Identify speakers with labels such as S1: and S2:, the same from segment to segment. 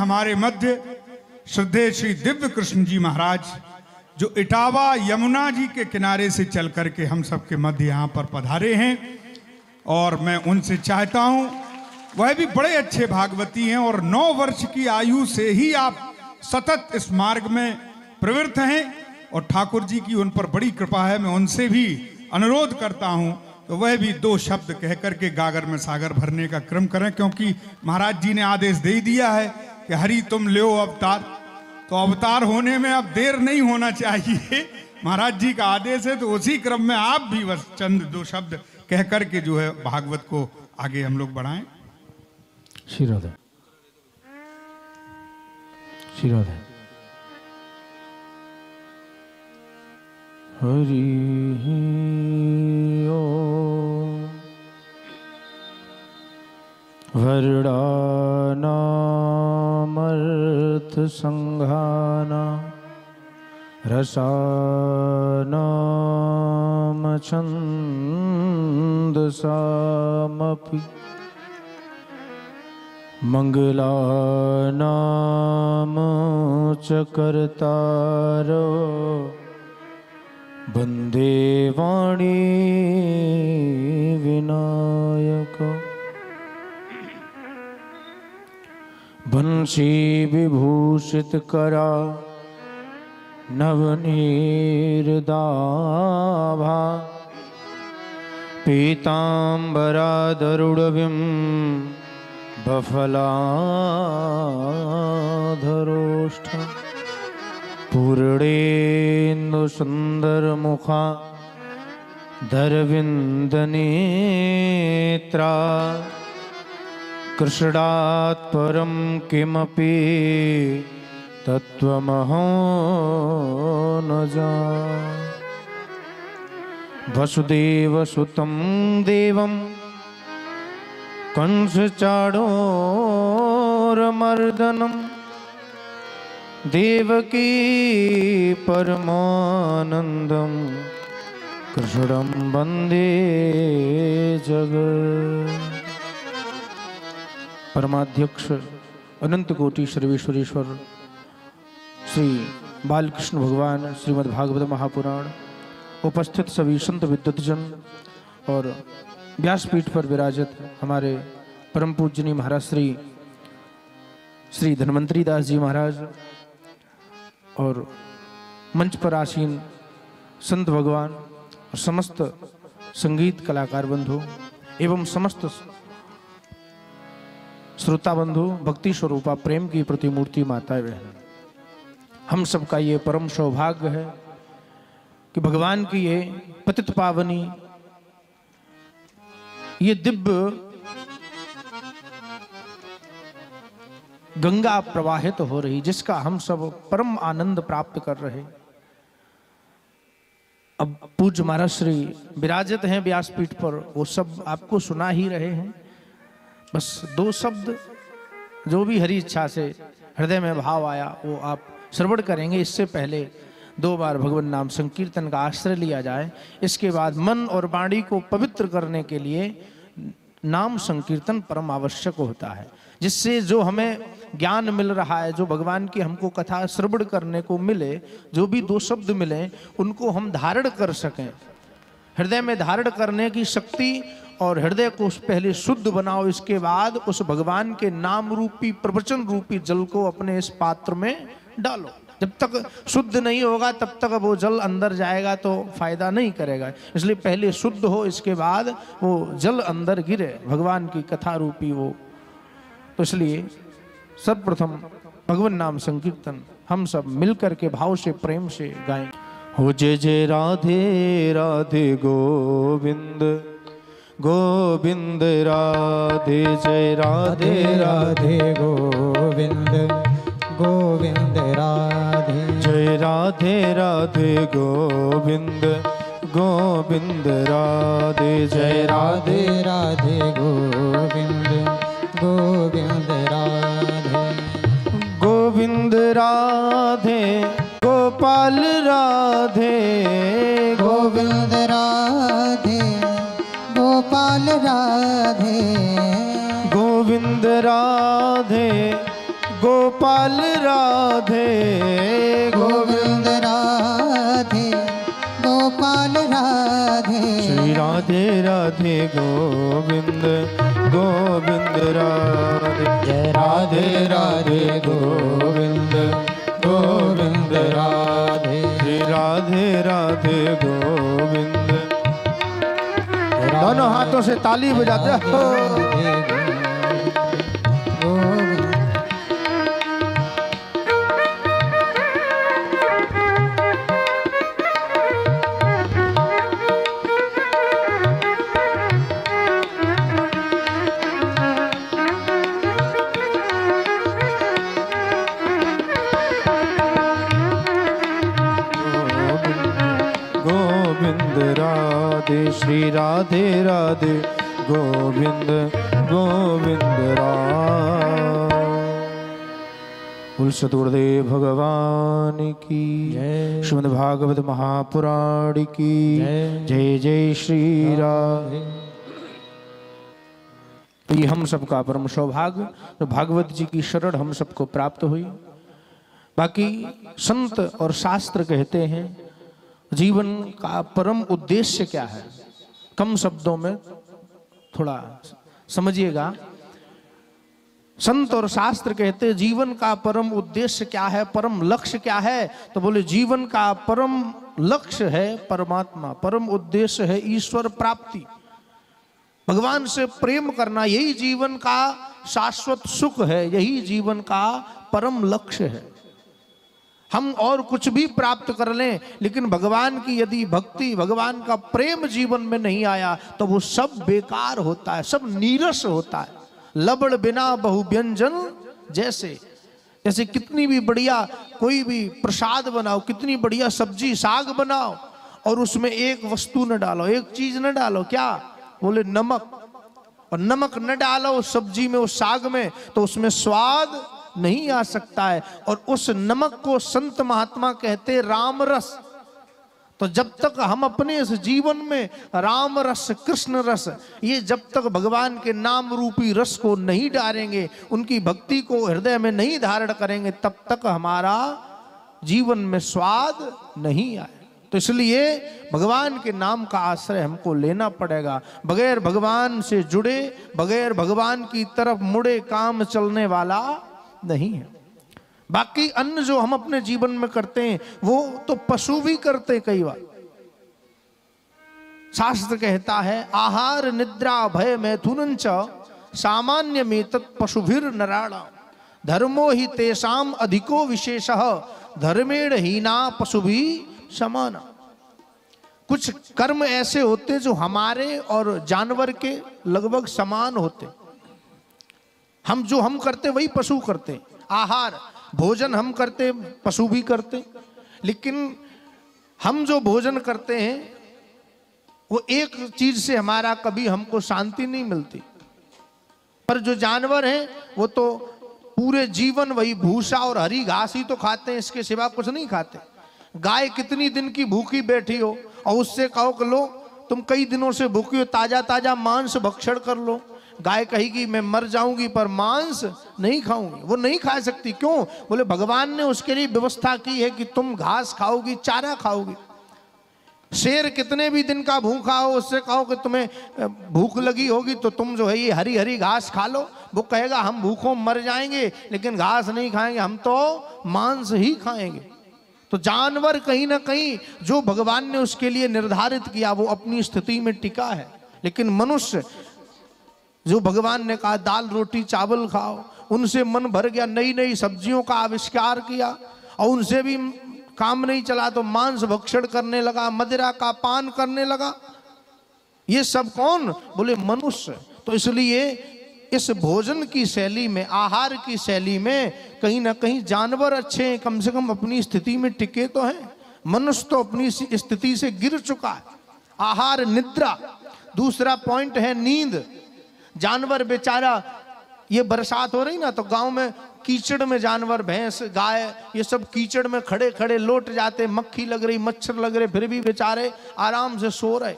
S1: हमारे मध्य श्रद्धेय श्री दिव्य कृष्ण जी महाराज, जो इटावा यमुना जी के किनारे से चल करके हम सबके मध्य यहाँ पर पधारे हैं। और मैं उनसे चाहता हूँ, वह भी बड़े अच्छे भागवती हैं और 9 वर्ष की आयु से ही आप सतत इस मार्ग में प्रवृत्त हैं और ठाकुर जी की उन पर बड़ी कृपा है। मैं उनसे भी अनुरोध करता हूँ तो वह भी 2 शब्द कह करके गागर में सागर भरने का क्रम करें, क्योंकि महाराज जी ने आदेश दे दिया है कि हरि तुम लो अवतार, तो अवतार होने में अब देर नहीं होना चाहिए। महाराज जी का आदेश है, तो उसी क्रम में आप भी बस चंद 2 शब्द कह करके जो है भागवत को आगे हम लोग बढ़ाएं।
S2: शिरोधे शिरोधे हरि ओम वर्णानामर्थ संघाना रसानाम छंदसामपि मंगलानाम च कर्तारो वंदे वाणी विनायक बंशी विभूषित करा नवनीरदाभा पीतांबरादरुडविं बफलाधरोष्ठ पूर्णेन्दु सुंदरमुखा धरविंदनेत्रा कृष्णात् परं किमपि तत्त्वमहो न जाने। वसुदेवसुतं देवं कंसचाणूरमर्दनं देवकी परमानंदं कृष्णं वंदे जगत्। परमाध्यक्ष अनंत कोटि सर्वेश्वरेश्वर श्री बालकृष्ण भगवान श्रीमद् भागवत महापुराण, उपस्थित सभी संत विद्वतजन और व्यासपीठ पर विराजित हमारे परम पूजनीय महाराज श्री धन्वंतरी दास जी महाराज और मंच पर आसीन संत भगवान और समस्त संगीत कलाकार बंधु एवं समस्त श्रोता बंधु, भक्ति स्वरूपा प्रेम की प्रतिमूर्ति माताएं बहन, हम सबका ये परम सौभाग्य है कि भगवान की ये पतित पावनी, ये दिव्य गंगा प्रवाहित हो रही, जिसका हम सब परम आनंद प्राप्त कर रहे। अब पूज्य महाराज श्री विराजित हैं व्यासपीठ पर, वो सब आपको सुना ही रहे हैं। बस 2 शब्द जो भी हरि इच्छा से हृदय में भाव आया वो आप श्रवण करेंगे। इससे पहले 2 बार भगवान नाम संकीर्तन का आश्रय लिया जाए। इसके बाद मन और वाणी को पवित्र करने के लिए नाम संकीर्तन परम आवश्यक होता है, जिससे जो हमें ज्ञान मिल रहा है, जो भगवान की हमको कथा श्रवण करने को मिले, जो भी 2 शब्द मिले उनको हम धारण कर सकें। हृदय में धारण करने की शक्ति, और हृदय को पहले शुद्ध बनाओ, इसके बाद उस भगवान के नाम रूपी प्रवचन रूपी जल को अपने इस पात्र में डालो। जब तक शुद्ध नहीं होगा तब तक वो जल अंदर जाएगा तो फायदा नहीं करेगा। इसलिए पहले शुद्ध हो, इसके बाद वो जल अंदर गिरे, भगवान की कथा रूपी वो। तो इसलिए सर्वप्रथम भगवान नाम संकीर्तन हम सब मिलकर के भाव से प्रेम से गाएं। हो जय जय राधे राधे गोविंद गोविंद राधे, जय राधे राधे गोविंद गोविंद राधे, जय राधे राधे गोविंद गोविंद राधे, जय राधे राधे गोविंद गोविंद राधे। गोविंद राधे गोपाल राधे, गोविंद राधे गोपाल राधे, गोविंद राधे गोपाल राधे
S3: गोविंद राधे गोपाल राधे
S2: श्री राधे राधे गोविंद गोविंद राधे
S3: जय राधे राधे
S2: गोविंद गोविंद
S3: राधे
S2: श्री राधे राधे गोविंद। दोनों हाथों से ताली बजाते हो। श्री राधे राधे गोविंद गोविंद राधे। बोल सतगुरुदेव भगवान की
S3: जय।
S2: श्रीमद् भागवत महापुराण की जय जय श्री राम। तो ये हम सबका परम सौभाग्य जो भागवत जी की शरण हम सबको प्राप्त हुई। बाकी संत और शास्त्र कहते हैं जीवन का परम उद्देश्य क्या है, कम शब्दों में थोड़ा समझिएगा। संत और शास्त्र कहते हैं जीवन का परम उद्देश्य क्या है, परम लक्ष्य क्या है। तो बोले जीवन का परम लक्ष्य है परमात्मा, परम उद्देश्य है ईश्वर प्राप्ति, भगवान से प्रेम करना। यही जीवन का शाश्वत सुख है, यही जीवन का परम लक्ष्य है। हम और कुछ भी प्राप्त कर लें, लेकिन भगवान की यदि भक्ति, भगवान का प्रेम जीवन में नहीं आया तो वो सब बेकार होता है, सब नीरस होता है। लबड़ बिना बहु व्यंजन जैसे, जैसे कितनी भी बढ़िया कोई भी प्रसाद बनाओ, कितनी बढ़िया सब्जी साग बनाओ और उसमें एक वस्तु न डालो, एक चीज न डालो, क्या बोले नमक, और नमक न डालो सब्जी में, उस साग में, तो उसमें स्वाद नहीं आ सकता है। और उस नमक को संत महात्मा कहते राम रस। तो जब तक हम अपने इस जीवन में राम रस, कृष्ण रस, ये जब तक भगवान के नाम रूपी रस को नहीं डालेंगे, उनकी भक्ति को हृदय में नहीं धारण करेंगे, तब तक हमारा जीवन में स्वाद नहीं आए। तो इसलिए भगवान के नाम का आश्रय हमको लेना पड़ेगा। बगैर भगवान से जुड़े, बगैर भगवान की तरफ मुड़े काम चलने वाला नहीं है। बाकी अन्य जो हम अपने जीवन में करते हैं वो तो पशु भी करते हैं कई बार। शास्त्र कहता है आहार निद्रा भय मैथुन च सामान्य में तत् पशुभिर नराणा धर्मो ही तेषाम अधिको विशेषः धर्मेण हीना पशुभि समाना। कुछ कर्म ऐसे होते जो हमारे और जानवर के लगभग समान होते। हम जो हम करते वही पशु करते। आहार भोजन हम करते, पशु भी करते। लेकिन हम जो भोजन करते हैं वो एक चीज से हमारा कभी हमको शांति नहीं मिलती, पर जो जानवर हैं वो तो पूरे जीवन वही भूसा और हरी घास ही तो खाते हैं, इसके सिवा कुछ नहीं खाते। गाय कितनी दिन की भूखी बैठी हो और उससे कहो कि लो तुम कई दिनों से भूखी हो, ताजा ताजा मांस भक्षण कर लो। गाय कहेगी मैं मर जाऊंगी पर मांस नहीं खाऊंगी, वो नहीं खा सकती। क्यों? बोले भगवान ने उसके लिए व्यवस्था की है कि तुम घास खाओगी, चारा खाओगी। शेर कितने भी दिन का भूखा हो, उससे कहो कि तुम्हें भूख लगी होगी तो तुम जो है ये हरी हरी घास खा लो, वो कहेगा हम भूखों मर जाएंगे लेकिन घास नहीं खाएंगे, हम तो मांस ही खाएंगे। तो जानवर कहीं ना कहीं जो भगवान ने उसके लिए निर्धारित किया वो अपनी स्थिति में टिका है। लेकिन मनुष्य जो भगवान ने कहा दाल रोटी चावल खाओ, उनसे मन भर गया, नई नई सब्जियों का आविष्कार किया और उनसे भी काम नहीं चला तो मांस भक्षण करने लगा, मदिरा का पान करने लगा। ये सब कौन? बोले मनुष्य। तो इसलिए इस भोजन की शैली में, आहार की शैली में कहीं ना कहीं जानवर अच्छे हैं, कम से कम अपनी स्थिति में टिके तो हैं। मनुष्य तो अपनी स्थिति से गिर चुका है। आहार निद्रा, दूसरा पॉइंट है नींद। जानवर बेचारा, ये बरसात हो रही ना तो गांव में कीचड़ में जानवर, भैंस, गाय, ये सब कीचड़ में खड़े खड़े लौट जाते, मक्खी लग रही, मच्छर लग रहे, फिर भी बेचारे आराम से सो रहे।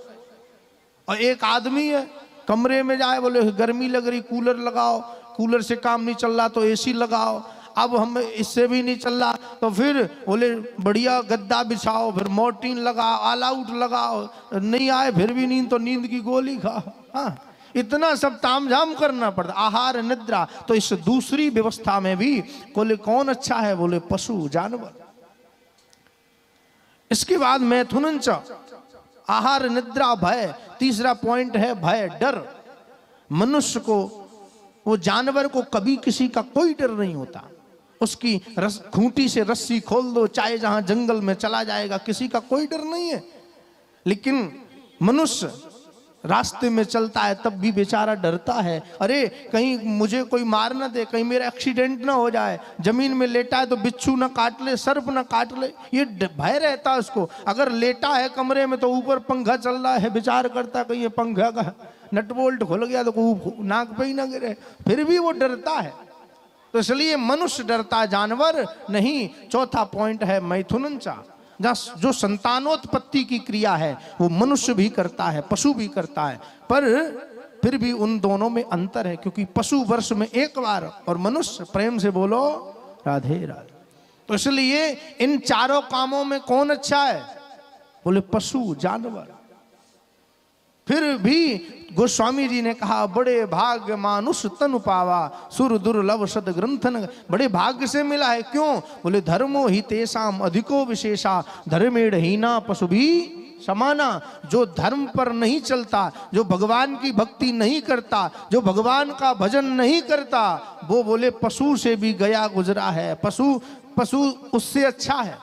S2: और एक आदमी है कमरे में जाए, बोले गर्मी लग रही कूलर लगाओ, कूलर से काम नहीं चल रहा तो एसी लगाओ। अब हम इससे भी नहीं चल रहा तो फिर बोले बढ़िया गद्दा बिछाओ, फिर मोर्टीन लगाओ, ऑल आउट लगाओ, नहीं आए फिर भी नींद तो नींद की गोली खाओ। हाँ, इतना सब तामझाम करना पड़ता, आहार निद्रा। तो इस दूसरी व्यवस्था में भी बोले कौन अच्छा है, बोले पशु जानवर। इसके बाद मैथुन च आहार निद्रा भय, तीसरा पॉइंट है भय डर। मनुष्य को, वो जानवर को कभी किसी का कोई डर नहीं होता। उसकी खूंटी से रस्सी खोल दो, चाहे जहां जंगल में चला जाएगा, किसी का कोई डर नहीं है। लेकिन मनुष्य रास्ते में चलता है तब भी बेचारा डरता है, अरे कहीं मुझे कोई मार ना दे, कहीं मेरा एक्सीडेंट ना हो जाए। जमीन में लेटा है तो बिच्छू ना काट ले, सर्प ना काट ले, ये भय रहता है उसको। अगर लेटा है कमरे में तो ऊपर पंखा चल रहा है, विचार करता है कहीं ये पंखा का नट बोल्ट खुल गया तो नाक पे ही ना गिरे, फिर भी वो डरता है। तो इसलिए मनुष्य डरता है, जानवर नहीं। चौथा पॉइंट है मैथुनंचा, जहाँ जो संतानोत्पत्ति की क्रिया है वो मनुष्य भी करता है, पशु भी करता है, पर फिर भी उन दोनों में अंतर है, क्योंकि पशु वर्ष में एक बार और मनुष्य, प्रेम से बोलो राधे राधे। तो इसलिए इन चारों कामों में कौन अच्छा है, बोले पशु जानवर। फिर भी गोस्वामी जी ने कहा बड़े भाग्य मानुष तनु पावा, सुर दुर्लभ सद ग्रंथन। बड़े भाग्य से मिला है, क्यों, बोले धर्मो ही तेसाम अधिको विशेषा, धर्मेण हीना पशु भी समाना। जो धर्म पर नहीं चलता, जो भगवान की भक्ति नहीं करता, जो भगवान का भजन नहीं करता, वो बोले पशु से भी गया गुजरा है, पशु उससे अच्छा है।